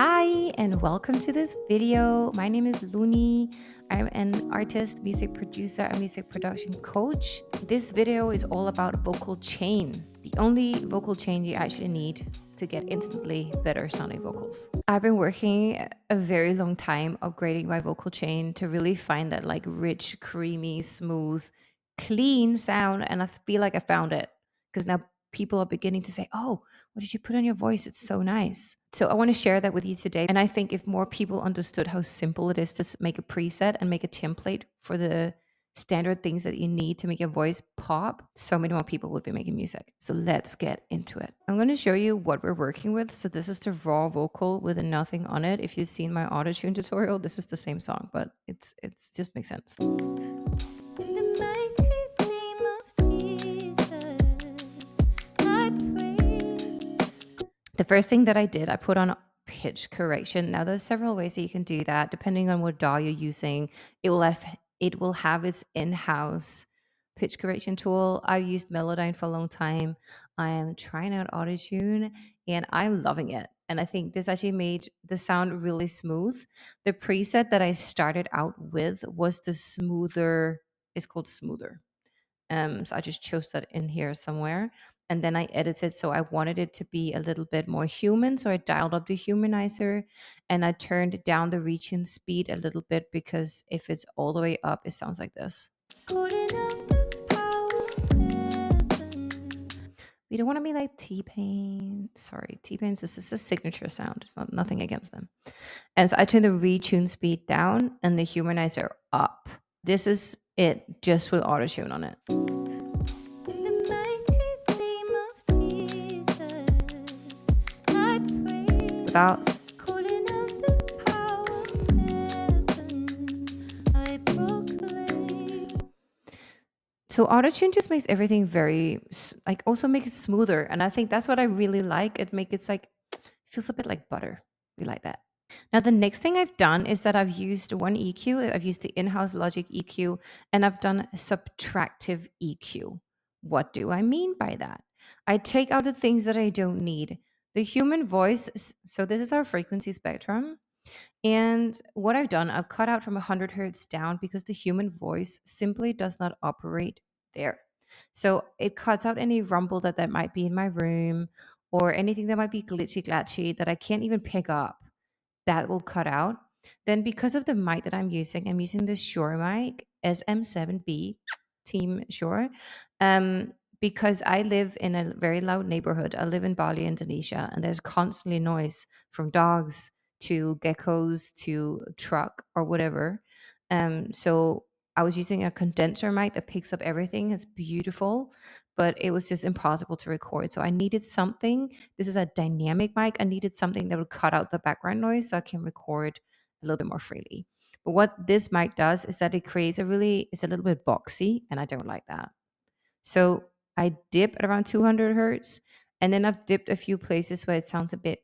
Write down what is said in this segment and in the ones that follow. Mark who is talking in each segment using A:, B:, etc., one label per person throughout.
A: Hi, and welcome to this video. My name is Looney. I'm an artist, music producer, and music production coach. This video is all about vocal chain, the only vocal chain you actually need to get instantly better sounding vocals. I've been working a very long time upgrading my vocal chain to really find that like rich, creamy, smooth, clean sound, and I feel like I found it because now people are beginning to say, "Oh, what did you put on your voice? It's so nice." So I want to share that with you today. And I think if more people understood how simple it is to make a preset and make a template for the standard things that you need to make your voice pop, so many more people would be making music. So let's get into it. I'm going to show you what we're working with. So this is the raw vocal with nothing on it. If you've seen my autotune tutorial, this is the same song, but it's just makes sense. The first thing that I did, I put on pitch correction. Now, there's several ways that you can do that. Depending on what DAW you're using, it will have its in-house pitch correction tool. I've used Melodyne for a long time. I am trying out Autotune, and I'm loving it. And I think this actually made the sound really smooth. The preset that I started out with was the smoother. It's called Smoother. So I just chose that in here somewhere. And then I edited. So I wanted it to be a little bit more human. So I dialed up the humanizer and I turned down the reach and speed a little bit because if it's all the way up, it sounds like this. We don't want to be like T-Pain. Sorry, T-Pain's this is a signature sound. It's not nothing against them. And so I turned the retune speed down and the humanizer up. This is it just with autotune on it. Without so autotune just makes everything very like also make it smoother, and I think that's what I really like. It makes it's like feels a bit like butter. We like that. Now the next thing I've done is that I've used one EQ. I've used the in-house Logic EQ, and I've done a subtractive EQ. What do I mean by that? I take out the things that I don't need. The human voice. So this is our frequency spectrum. And what I've done, I've cut out from 100 hertz down because the human voice simply does not operate there. So it cuts out any rumble that might be in my room or anything that might be glitchy, glatchy that I can't even pick up. That will cut out. Then because of the mic that I'm using the Shure mic SM7B Team Shure. Because I live in a very loud neighborhood. I live in Bali, Indonesia, and there's constantly noise from dogs to geckos to truck or whatever. So I was using a condenser mic that picks up everything. It's beautiful, but it was just impossible to record. So I needed something. This is a dynamic mic. I needed something that would cut out the background noise so I can record a little bit more freely. But what this mic does is that it creates it's a little bit boxy, and I don't like that. So I dip at around 200 hertz, and then I've dipped a few places where it sounds a bit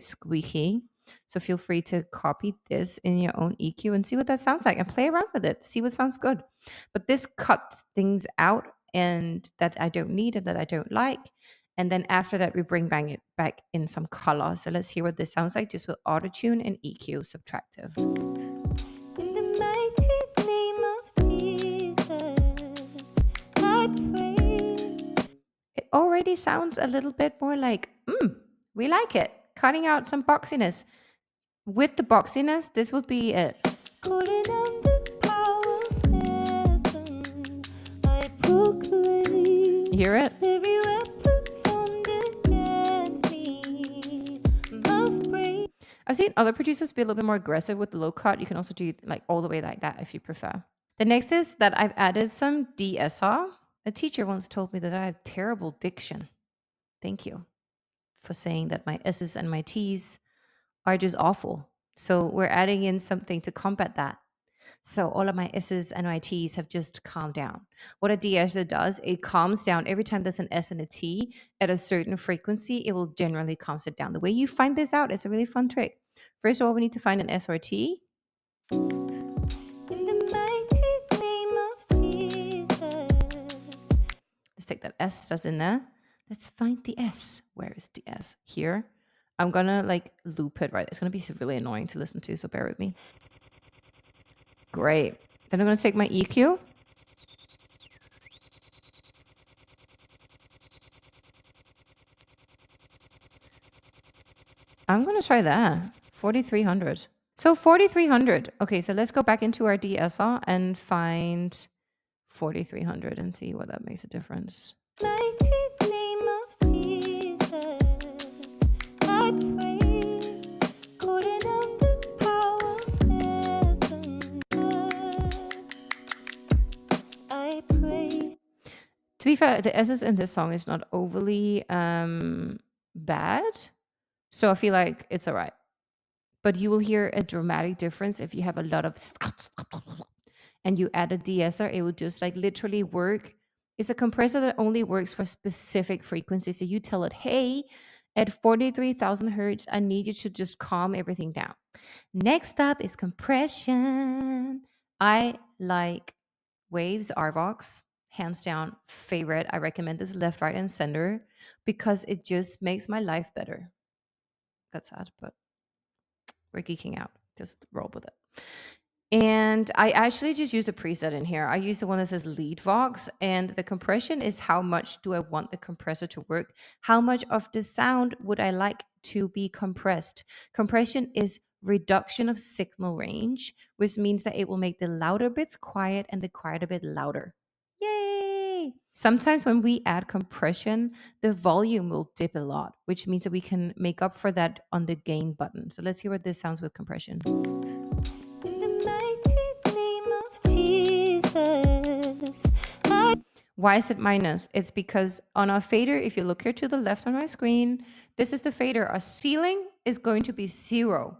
A: squeaky. So feel free to copy this in your own EQ and see what that sounds like and play around with it. See what sounds good. But this cut things out and that I don't need and that I don't like. And then after that, we bring it back in some color. So let's hear what this sounds like just with autotune and EQ subtractive. In the mighty name of Jesus, I pray. It already sounds a little bit more like, we like it. Cutting out some boxiness. With the boxiness, this would be it. You hear it? I've seen other producers be a little bit more aggressive with the low cut. You can also do like all the way like that if you prefer. The next is that I've added some DSR. A teacher once told me that I have terrible diction. Thank you for saying that my S's and my T's are just awful. So we're adding in something to combat that. So all of my S's and my T's have just calmed down. What a de-esser does, it calms down every time there's an S and a T at a certain frequency, it will generally calms it down. The way you find this out is a really fun trick. First of all, we need to find an S or a T. In the mighty name of Jesus. Let's take that S that's in there. Let's find the S. Where is the S? Here. I'm gonna like loop it, right? It's gonna be really annoying to listen to, so bear with me. Great. Then I'm gonna take my EQ. I'm gonna try that. 4300. So 4300. Okay, so let's go back into our DSR and find 4300 and see what that makes a difference. Mighty name of Jesus, I pray, calling on the power of heaven. I pray. To be fair, the S's in this song is not overly bad, so I feel like it's all right. But you will hear a dramatic difference if you have a lot of and you add a de-esser. It will just like literally work. It's a compressor that only works for specific frequencies. So you tell it, hey, at 43,000 hertz, I need you to just calm everything down. Next up is compression. I like Waves RVox, hands down favorite. I recommend this left, right, and center because it just makes my life better. That's sad, but we're geeking out. Just roll with it. And I actually just used a preset in here. I use the one that says lead vox, and the compression is how much do I want the compressor to work? How much of the sound would I like to be compressed? Compression is reduction of signal range, which means that it will make the louder bits quiet and the quieter bit louder. Yay! Sometimes when we add compression, the volume will dip a lot, which means that we can make up for that on the gain button. So let's hear what this sounds with compression. In the mighty name of Jesus. Why is it minus? It's because on our fader, if you look here to the left on my screen, this is the fader. Our ceiling is going to be 0.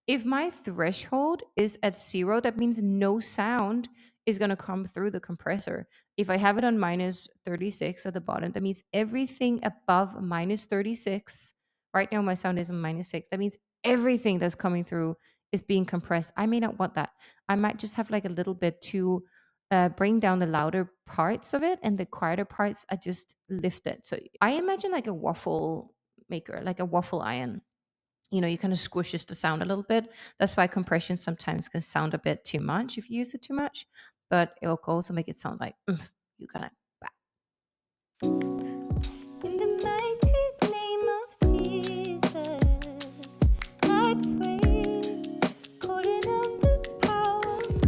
A: If my threshold is at 0, that means no sound is going to come through the compressor. If I have it on minus 36 at the bottom, that means everything above minus 36. Right now, my sound is on minus 6. That means everything that's coming through is being compressed. I may not want that. I might just have like a little bit to bring down the louder parts of it, and the quieter parts I just lift it. So I imagine like a waffle maker, like a waffle iron. You know, you kind of squishes the sound a little bit. That's why compression sometimes can sound a bit too much if you use it too much, but it'll also make it sound like you gotta. In the mighty name of Jesus, I pray, calling on the power of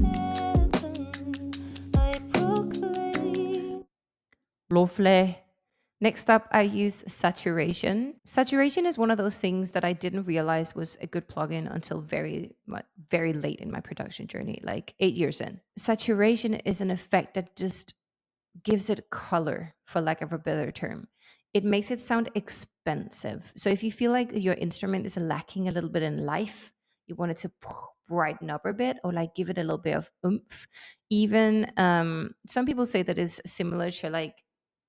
A: heaven, I proclaim. Lovely. Next up, I use saturation. Saturation is one of those things that I didn't realize was a good plugin until very late in my production journey, like 8 years in. Saturation is an effect that just gives it color, for lack of a better term. It makes it sound expensive. So if you feel like your instrument is lacking a little bit in life, you want it to brighten up a bit or like give it a little bit of oomph. Even some people say that is similar to like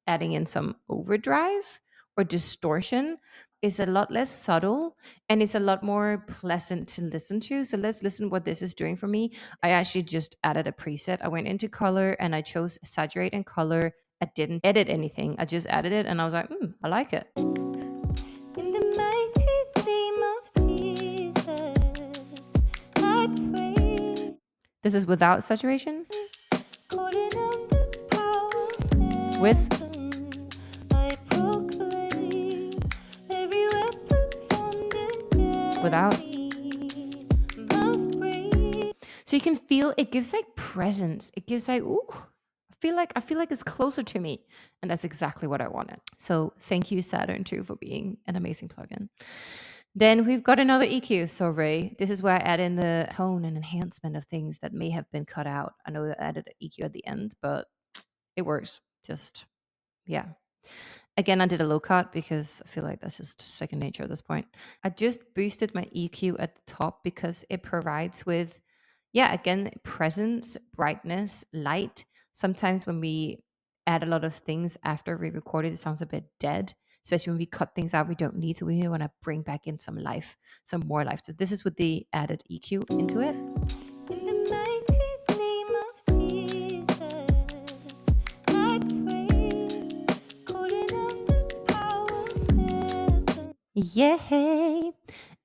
A: adding in some overdrive or distortion. Is a lot less subtle and it's a lot more pleasant to listen to. So let's listen what this is doing for me. I actually just added a preset. I went into color and I chose saturate and color. I didn't edit anything. I just added it and I was like, I like it. In the mighty name of Jesus, I pray. This is without saturation. With without. So you can feel it gives like presence. It gives like, ooh, I feel like it's closer to me. And that's exactly what I wanted. So thank you, Saturn 2, for being an amazing plugin. Then we've got another EQ. So Ray, this is where I add in the tone and enhancement of things that may have been cut out. I know that I added EQ at the end, but it works. Just, yeah. Again, I did a low cut because I feel like that's just second nature at this point. I just boosted my EQ at the top because it provides with, again, presence, brightness, light. Sometimes when we add a lot of things after we record it, it sounds a bit dead, especially when we cut things out we don't need. So we want to bring back in some life, some more life. So this is with the added EQ into it. In the mighty name of Jesus, I pray, calling on the power of heaven. Yay!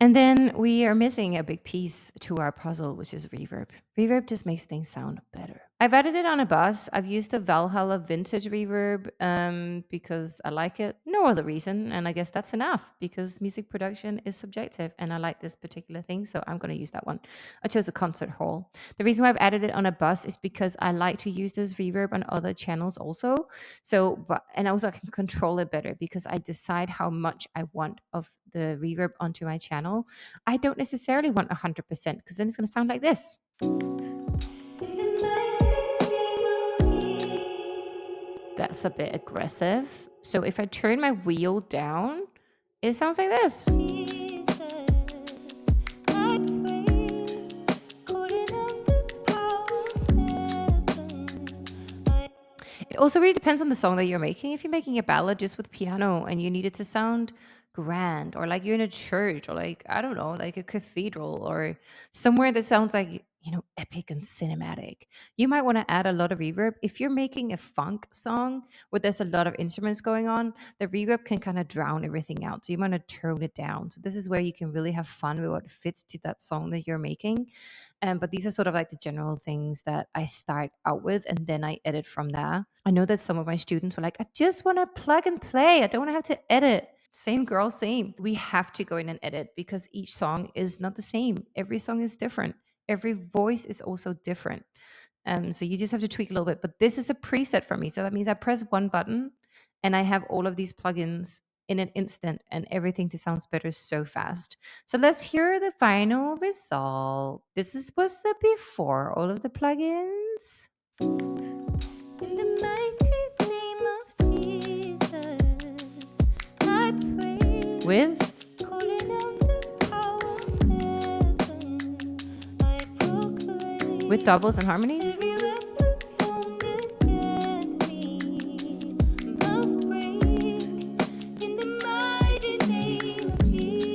A: And then we are missing a big piece to our puzzle, which is reverb. Reverb just makes things sound better. I've added it on a bus. I've used a Valhalla vintage reverb because I like it. No other reason. And I guess that's enough because music production is subjective and I like this particular thing. So I'm going to use that one. I chose a concert hall. The reason why I've added it on a bus is because I like to use this reverb on other channels also. So, and also I can control it better because I decide how much I want of the reverb onto my channel. I don't necessarily want 100% because then it's going to sound like this. That's a bit aggressive. So if I turn my wheel down, it sounds like this. It also really depends on the song that you're making. If you're making a ballad just with piano and you need it to sound grand, or like you're in a church, or like, I don't know, like a cathedral, or somewhere that sounds like, epic and cinematic, you might want to add a lot of reverb. If you're making a funk song where there's a lot of instruments going on, the reverb can kind of drown everything out. So you want to tone it down. So this is where you can really have fun with what fits to that song that you're making. But these are sort of like the general things that I start out with, and then I edit from there. I know that some of my students were like, I just want to plug and play. I don't want to have to edit. Same girl, same. We have to go in and edit because each song is not the same. Every song is different. Every voice is also different. So you just have to tweak a little bit. But this is a preset for me. So that means I press one button and I have all of these plugins in an instant and everything just sounds better so fast. So let's hear the final result. Was the before all of the plugins. In the mighty name of Jesus, I pray. With? Calling on the power of heaven, I proclaim. With doubles and harmonies? Every weapon formed against me must break in the mighty name of Jesus.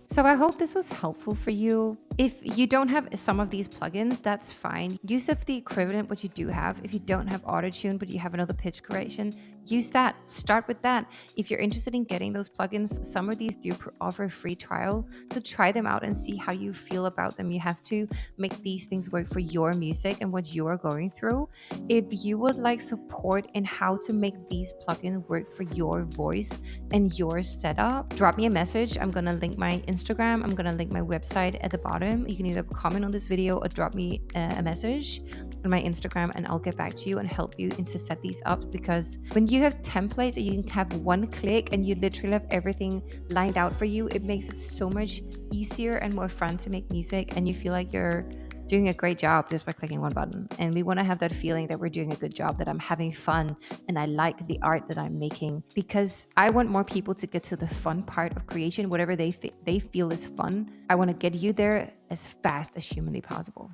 A: So I hope this was helpful for you. If you don't have some of these plugins, that's fine. Use of the equivalent what you do have. If you don't have auto-tune, but you have another pitch correction, use that. Start with that. If you're interested in getting those plugins, some of these do offer a free trial. So try them out and see how you feel about them. You have to make these things work for your music and what you're going through. If you would like support in how to make these plugins work for your voice and your setup, drop me a message. I'm going to link my Instagram. I'm going to link my website at the bottom. You can either comment on this video or drop me a message on my Instagram and I'll get back to you and help you to set these up, because when you have templates and you can have one click and you literally have everything lined out for you, it makes it so much easier and more fun to make music, and you feel like you're doing a great job just by clicking one button. And we want to have that feeling that we're doing a good job, that I'm having fun and I like the art that I'm making, because I want more people to get to the fun part of creation, whatever they feel is fun. I want to get you there as fast as humanly possible.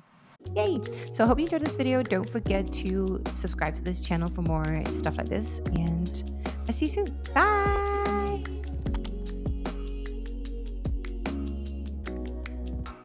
A: Yay! So I hope you enjoyed this video. Don't forget to subscribe to this channel for more stuff like this, and I'll see you soon. Bye!